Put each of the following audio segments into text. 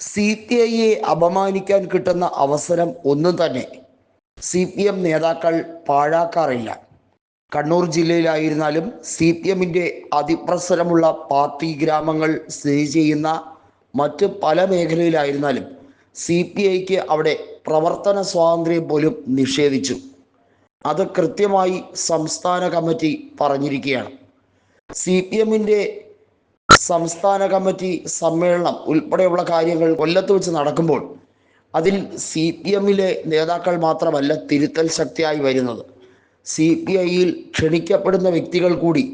CPIയെ അപമാനിക്കാൻ കിട്ടുന്ന അവസരം ഒന്നും തന്നെ CPM നേതാക്കൾ പാഴാക്കാറില്ല. കണ്ണൂർ ജില്ലയിലായിരുന്നാലും CPMന്റെ അതിപ്രസരമുള്ള പാർട്ടി ഗ്രാമങ്ങൾ സ്ഥിതി ചെയ്യുന്ന മറ്റ് പല മേഖലയിലായിരുന്നാലും CPIക്ക് അവിടെ പ്രവർത്തന സ്വാതന്ത്ര്യം പോലും നിഷേധിച്ചു. അത് കൃത്യമായി സംസ്ഥാന കമ്മിറ്റി പറഞ്ഞിരിക്കുകയാണ്. CPMന്റെ സംസ്ഥാന കമ്മിറ്റി സമ്മേളനം ഉൾപ്പെടെയുള്ള കാര്യങ്ങൾ കൊല്ലത്ത് വെച്ച് നടക്കുമ്പോൾ അതിൽ CPMലെ നേതാക്കൾ മാത്രമല്ല തിരുത്തൽ ശക്തിയായി വരുന്നത്. CPIയിൽ ക്ഷണിക്കപ്പെടുന്ന വ്യക്തികൾ കൂടി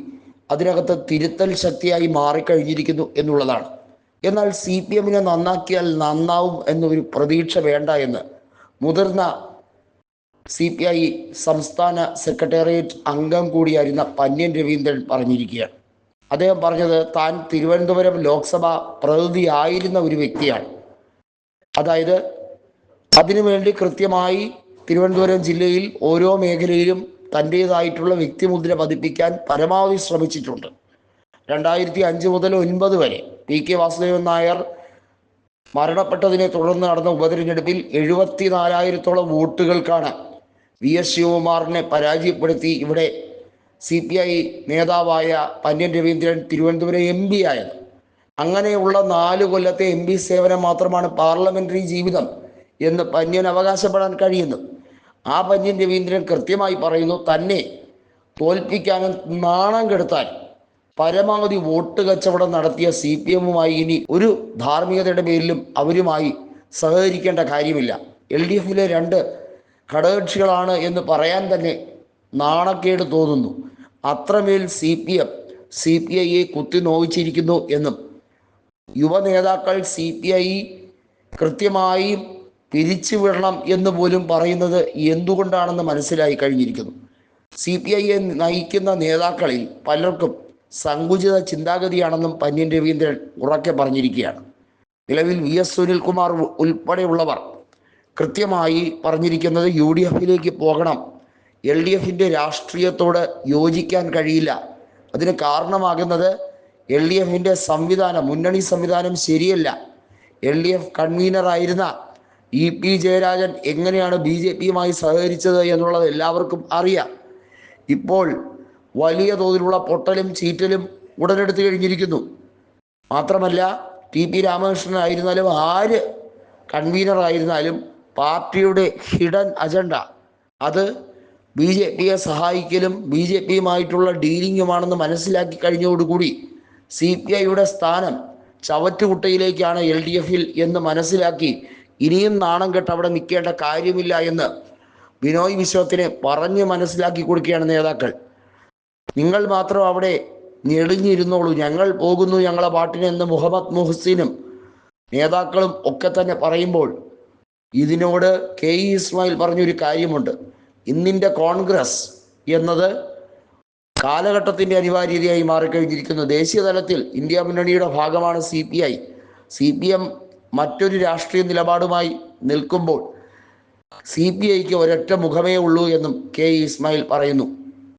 അതിനകത്ത് തിരുത്തൽ ശക്തിയായി മാറിക്കഴിഞ്ഞിരിക്കുന്നു എന്നുള്ളതാണ്. എന്നാൽ CPMനെ നന്നാക്കിയാൽ നന്നാവും എന്നൊരു പ്രതീക്ഷ വേണ്ട എന്ന് മുതിർന്ന CPI സംസ്ഥാന സെക്രട്ടേറിയറ്റ് അംഗം കൂടിയായിരുന്ന പന്ന്യൻ രവീന്ദ്രൻ പറഞ്ഞിരിക്കുകയാണ്. അദ്ദേഹം പറഞ്ഞത് താൻ തിരുവനന്തപുരം ലോക്സഭ പ്രതിനിധിയായിരുന്ന ഒരു വ്യക്തിയാണ്. അതായത് അതിനുവേണ്ടി കൃത്യമായി തിരുവനന്തപുരം ജില്ലയിൽ ഓരോ മേഖലയിലും തൻ്റേതായിട്ടുള്ള വ്യക്തിമുദ്ര പതിപ്പിക്കാൻ പരമാവധി ശ്രമിച്ചിട്ടുണ്ട്. 2005 മുതൽ 2009 വരെ PK വാസുദേവൻ നായർ മരണപ്പെട്ടതിനെ തുടർന്ന് നടന്ന ഉപതെരഞ്ഞെടുപ്പിൽ 74,000-ഓളം വോട്ടുകൾക്കാണ് VS ശിവകുമാറിനെ പരാജയപ്പെടുത്തി ഇവിടെ CPI നേതാവായ പന്ന്യൻ രവീന്ദ്രൻ തിരുവനന്തപുരം MP ആയത്. അങ്ങനെയുള്ള 4 കൊല്ലത്തെ MP സേവനം മാത്രമാണ് പാർലമെന്ററി ജീവിതം എന്ന് പന്ന്യൻ അവകാശപ്പെടാൻ കഴിയുന്നു. ആ പന്ന്യൻ രവീന്ദ്രൻ കൃത്യമായി പറയുന്നു, തന്നെ തോൽപ്പിക്കാനും നാണം കെടുത്താൻ പരമാവധി വോട്ട് കച്ചവടം നടത്തിയ CPMുമായി ഇനി ഒരു ധാർമ്മികതയുടെ പേരിലും അവരുമായി സഹകരിക്കേണ്ട കാര്യമില്ല. LDFിലെ 2 ഘടകകക്ഷികളാണ് എന്ന് പറയാൻ തന്നെ നാണക്കേട് തോന്നുന്നു. അത്രമേൽ CPIയെ കുത്തി നോവിച്ചിരിക്കുന്നു എന്നും യുവ നേതാക്കൾ CPI കൃത്യമായി പിരിച്ചുവിടണം എന്ന് പോലും പറയുന്നത് എന്തുകൊണ്ടാണെന്ന് മനസ്സിലായി കഴിഞ്ഞിരിക്കുന്നു. CPIയെ നയിക്കുന്ന നേതാക്കളിൽ പലർക്കും സങ്കുചിത ചിന്താഗതിയാണെന്നും പന്ന്യൻ രവീന്ദ്രൻ ഉറക്കെ പറഞ്ഞിരിക്കുകയാണ്. നിലവിൽ VS സുനിൽകുമാർ ഉൾപ്പെടെയുള്ളവർ കൃത്യമായി പറഞ്ഞിരിക്കുന്നത് UDFിലേക്ക് പോകണം, LDFിൻ്റെ രാഷ്ട്രീയത്തോട് യോജിക്കാൻ കഴിയില്ല. അതിന് കാരണമാകുന്നത് LDFിൻ്റെ സംവിധാനം, മുന്നണി സംവിധാനം ശരിയല്ല. LDF കൺവീനറായിരുന്ന EP ജയരാജൻ എങ്ങനെയാണ് BJPയുമായി സഹകരിച്ചത് എന്നുള്ളത് എല്ലാവർക്കും അറിയാം. ഇപ്പോൾ വലിയ തോതിലുള്ള പൊട്ടലും ചീറ്റലും ഉടലെടുത്തു കഴിഞ്ഞിരിക്കുന്നു. മാത്രമല്ല TP രാമകൃഷ്ണൻ ആയിരുന്നാലും ആര് കൺവീനറായിരുന്നാലും പാർട്ടിയുടെ ഹിഡൻ അജണ്ട അത് BJPയെ സഹായിക്കലും BJPയുമായിട്ടുള്ള ഡീലിങ്ങുമാണെന്ന് മനസ്സിലാക്കി കഴിഞ്ഞതോടുകൂടി CPIയുടെ സ്ഥാനം ചവറ്റുകുട്ടയിലേക്കാണ് LDFിൽ എന്ന് മനസ്സിലാക്കി ഇനിയും നാണം കെട്ട് അവിടെ നിൽക്കേണ്ട കാര്യമില്ല എന്ന് ബിനോയ് വിശ്വത്തിനെ പറഞ്ഞ് മനസ്സിലാക്കി കൊടുക്കുകയാണ് നേതാക്കൾ. നിങ്ങൾ മാത്രം അവിടെ ഞെളിഞ്ഞിരുന്നോളൂ, ഞങ്ങൾ പോകുന്നു ഞങ്ങളെ പാട്ടിന് എന്ന് മുഹമ്മദ് മുഹ്സിനും നേതാക്കളും ഒക്കെ തന്നെ പറയുമ്പോൾ ഇതിനോട് KE ഇസ്മായിൽ പറഞ്ഞൊരു കാര്യമുണ്ട്. ഇന്നിൻ്റെ കോൺഗ്രസ് എന്നത് കാലഘട്ടത്തിൻ്റെ അനിവാര്യതയായി മാറിക്കഴിഞ്ഞിരിക്കുന്നു. ദേശീയ തലത്തിൽ ഇന്ത്യ മുന്നണിയുടെ ഭാഗമാണ് CPI. CPM മറ്റൊരു രാഷ്ട്രീയ നിലപാടുമായി നിൽക്കുമ്പോൾ CPIക്ക് ഒരൊറ്റ മുഖമേ ഉള്ളൂ എന്നും KE ഇസ്മായിൽ പറയുന്നു.